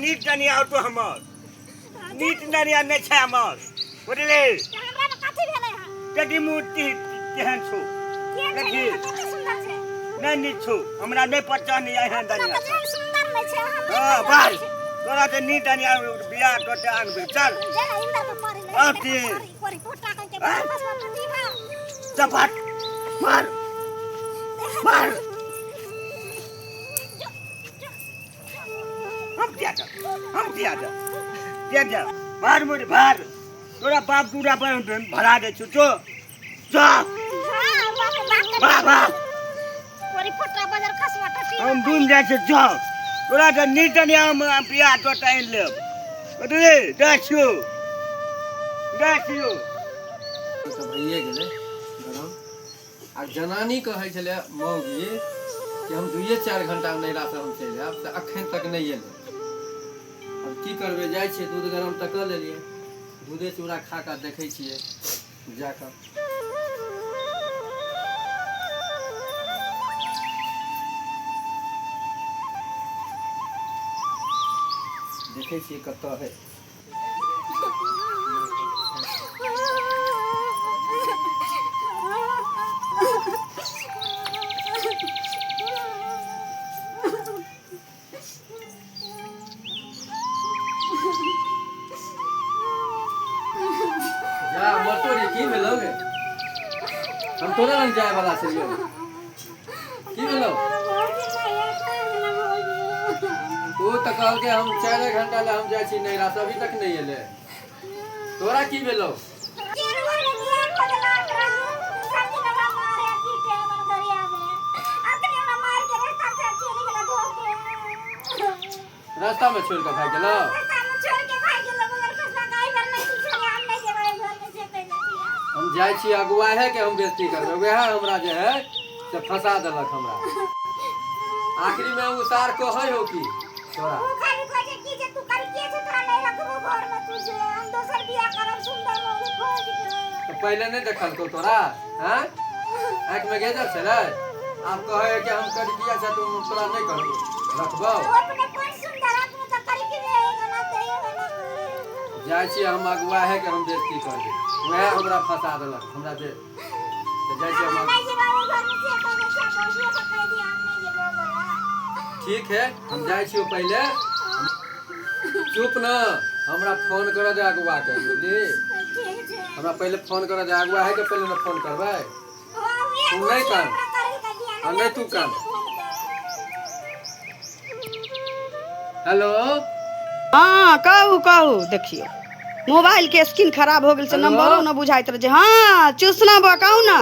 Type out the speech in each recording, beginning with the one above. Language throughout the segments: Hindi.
नीट नहीं आओ तो हमर नीट नहीं आने छे हमर बुझले हमरा में कथि भेलै ह कदी मूर्ति केहन छौ देखी कते सुंदर छै नहीं नीट छौ हमरा नहीं पहचान है दनिया सुंदर नहीं छै हां भाई तोरा तो नीट नहीं आओ बियाह करते आनबे चल जेना इंदर के परी आती परी पोटा के बस पति बा चपाट मार मार हम दिया जा मार मुझे भार तोरा बाप पूरा पर भरा दे छु तो जा हां वाह वाह परी पोटा बाजार खसवा टटी हम दूम जाय छै जा तोरा तो नीट नहीं हम बियाह तो टाइम ले बुझले दाछियो तो भइए गेले गरम आ जनानी कहै छले मौगी कि हम 2-4 घंटा में नहीं रात हम चल जाब त अखन तक नहीं एले अब की करबे जाय छियै दूध गरम तक कर लेलिए दूधे चूड़ा खा के देखै छियै जाकर देखै छियै कतऽ है जा मोटोरी की भेलोगे हम तोरा लग जाए वाला छलियो की भेलो तू त कहल के हम 4 घंटा ले हम जाय छी नहीं रात अभी तक नहीं एले तोरा की भेलो रास्ता में छोड़ के भाग गेलो हम जाय छी अगुआ है कि हम बेइज्जती करबे वह हमरा जे है से फंसा देलक हमरा आखिरी में उसार कहै हो की तोरा तू खाली कह जे की जे तू कर के छै तोरा नहीं रखबो घर में तू से हम दोसर बियाह करब सुंदर मौगी खोज के तो पहले नहीं देखल को तोरा हैं आंख में गेजर छै रे आप कहे कि हम कर दिया छै तुम तोरा नहीं करबो रखबो अपने कोन सुंदर आदमी तो कर के रहेगा ना देगा ना जाय छी हम अगुआ है कि हम बेइज्जती करबे वह हमरा फंसा देलक हमरा जे तो जाय छी हम नहीं जे बाबू घर में से कह के सब बोलिए तो कह दिया हम नहीं जे बोला ठीक है हम जाय छी पहले चुप न हमरा फोन कर दे अगुआ के बुझली ठीक छै हमरा पहले फोन कर दे अगुआ है कि पहले न फोन करबै तू नहीं कर नहीं तू कर हेलो हाँ कहू देखियो मोबाइल के स्क्रीन खराब हो गेल से हेलो? नंबरो न बुझाइत रहे हाँ चूसना बा कहू ना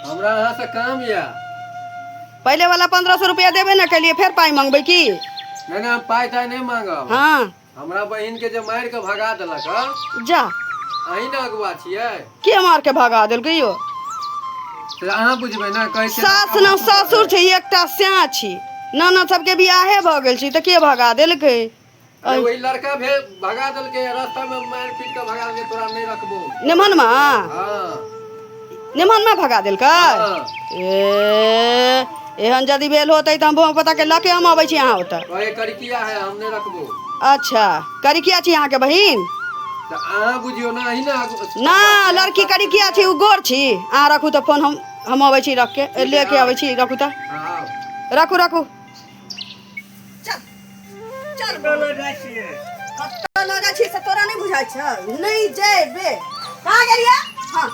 हमरा यहाँ से काम या पहले वाला 1500 रुपया देबे न के लिए फिर पाई मांगबे की नहीं हम पाई ताई नहीं मांगब हाँ हमरा बहिन के जे मार के भगा देलक जा अही न अगुआ छियै के मार के भगा देल यो से अहाँ बुझबै ना कहै छै सास न ससुर छै एकटा स्याह छी ननद सबके बियाहे भ गेल छी त के भगा देलकै वही लड़का भे भगा देलकै रास्ता में मार पीट के भगा देलकै तोरा नहीं रखबो निमन में हां निमन में भगा देलकै हाँ। एहन यदि भेल होतै त हम पता के लके हम आबै छी अहाँ ओतऽ कहे करिकिया है हम नहीं रखबो अच्छा करिकिया छी अहाँ के बहिन त अहाँ बुझियो ना अही ना ना लड़की करिकिया छी उ गोर छी अहाँ रखू त फोन हम आबै छी रख के लेके आबै छी रखू त हां रखू चल चल बोलो जाछिए कत्ता लगा छी से तोरा नहीं बुझाइ छ नहीं जेबे कहां गेलिए हां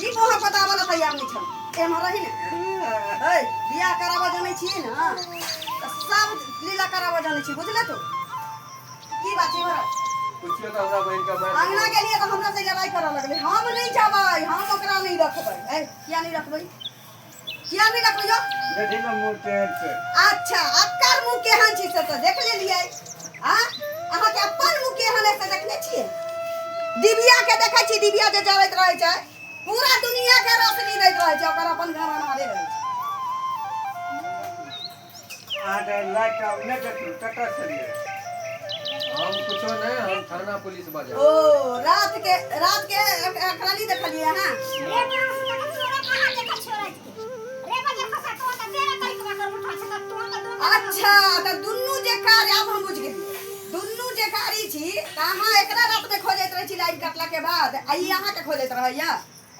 ई मोह पता वाला तैयार नहीं छ एम रही ने ए बियाह कराबो जानै छी ना सब लीला कराबो जानै छी बुझले तो की बात छै बड़ा पूछियो त हमरा बहिन का मार अंगना गेलिए तो हमरा से लड़ाई करे लगले हम नहीं जाबै हम ओकरा नहीं रखबै ए किया नहीं रखबै जो देखी ना मुंह केहन छै अच्छा अक्कर मुंह केहन छी से तो देख लेलिए हां अहाँ के अपन मुंह केहन है से देखने छियै दिव्या के देखै छी दिव्या जे जरैत रहै छै पूरा दुनिया के रोशनी दैत रहै छै ओकर अपन घर मारे रहै छै आधा लाइट आउ न देखू कतऽ छलिए हम कुछो नहीं हम थाना पुलिस बाजा ओ रात के खाली देखलिए हां रे बड़ा छोरा कहां देखा छोरा रे बजे खसा तो तेरे कई कर उठा छ तो अच्छा तो दुन्नू जे कार्य आब हम बुझ गेली दुन्नू जे कारी छी त अहाँ एकरा रात में खोजैत रहै छी लाइन काटला के बाद आ ई अहाँ के खोजैत रहैया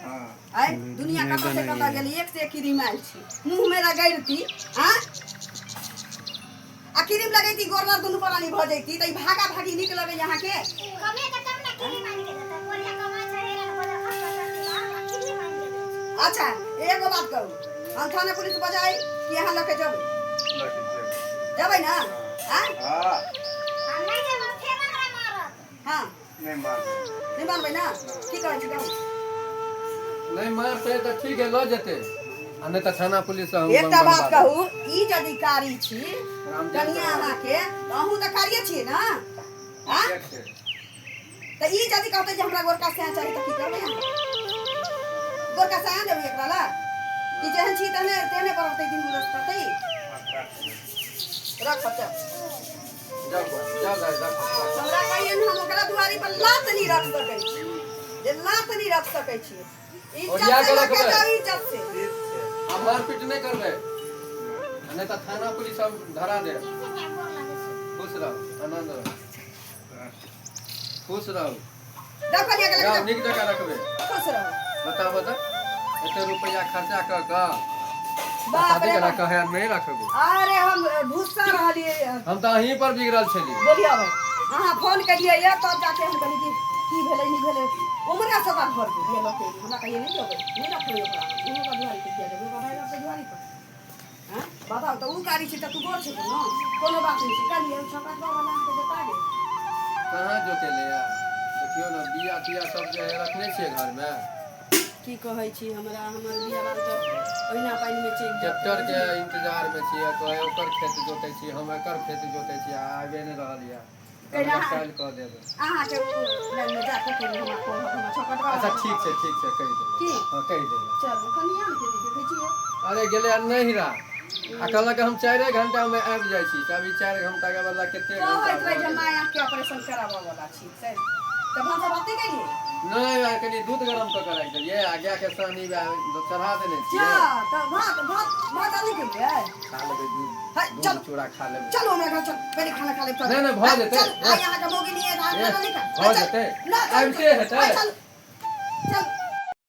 हां आय दुनिया कतऽ से कतऽ गेली एक से एक क्रीम आयल छी मुंह में रगड़ती हां आ क्रीम लगैती गोरवर दुनू परानी भ जैती त ई भागा भागी निक लगै अहाँ के कमे के तब ना किनी मान के देता बढ़िया कमा छड़े ना बदल खर्च करती हां किनी मान के देता अच्छा एगो बात कहू हम थाना पुलिस बजाई कि अहाँ लके जबै ना हां हां हम नहीं जे हम फेर हमरा मारत हां नहीं मार नहीं मानबै ना की कहै छी कहू नहीं मारते तो ठीक है लो जेते आ नहीं तो थाना पुलिस से हम एकटा बात बनवा कहू ई जदि कारी छी देब। कनिया अहाँ के तो अहूँ तो कारिये छियै ना हां ठीक छै। तो ई जदि कहते जे हमरा गोरका से चाही त की करबै अहाँ गोरका से देबै एकरा ला कि जेहन छी तहने तेहने पड़तै दिन गुजर करतै रख बच्चा जाओ हमरा कहिए हम ओकरा दुआरी पर लात नहीं रख सकै छी जे लात नहीं रख सकै छी ओरिया इज्जत से के लके रखबै। जाओ इज्जत से ठीक छै अब मारपीट नहीं करबे आ नहीं तो थाना पुलिस हम धरा दे खुश रहो आनंद रहो खुश रहो देखो लिया के जाओ लगे निक जगह रखबे खुश रहो बताओ तो एते रुपया खर्चा कर के बाप शादी रे करा बाप। कहे नहीं रखबे अरे हम भूसा रहलिए हम तो अहीं पर बिगड़ल छली बोलिए भाई अहाँ फोन करिए ये तब जाके हम कहली की भेलै नहीं भेलै उमरा से बात भर गेल ये लोग हमरा कहिए नहीं देबै नहीं रखबै ओकरा उहो का दुआरी पे किया देबै भाई रखबै दुआरी पर हैं बताओ तो उ गाड़ी छी त तू बोल छी ना कोनो बात नहीं छै कलिए छका वाला के बता दे कहाँ जोते ले यार देखियो ना बिया तिया सब जे है रखने छिए घर में की कहै छी हमरा हमर बिया बाल तो ओहिना पानी में चल ट्रैक्टर के इंतजार में छिए कहे ओकर खेत जोते छी हम एकर खेत जोते छी आबे नहीं रहल या कैला काल कह देबे अहाँ के लाइन में जाके के हमरा फोन हमरा छकट वाला अच्छा ठीक छै कह देबे की हां कह देबे चल कनिया के देखै छियै अरे गेले नहीं रा आ कहलक हम 4 घंटा में आबि जाइ छी तभी 4 घंटा के बदला कते कहैत रहे जे घंटा माया के ऑपरेशन कराबऽ वाला छी से तब हम सब बातें करिए नहीं यार कनी दूध गरम क के रख देलिए आगे के सानी चढ़ा देने छिए जा त भात आदि के लिए खा लेबे है, दूध चल। दूध चूड़ा खा लेबे चलो हमरा घर चल पहले खाना खा ले नहीं, नहीं, भऽ जेतै। चल आ यहाँ के मोगी नहीं है ए, खाना नहीं खा भऽ जेतै। ना आबिते हेतै। चल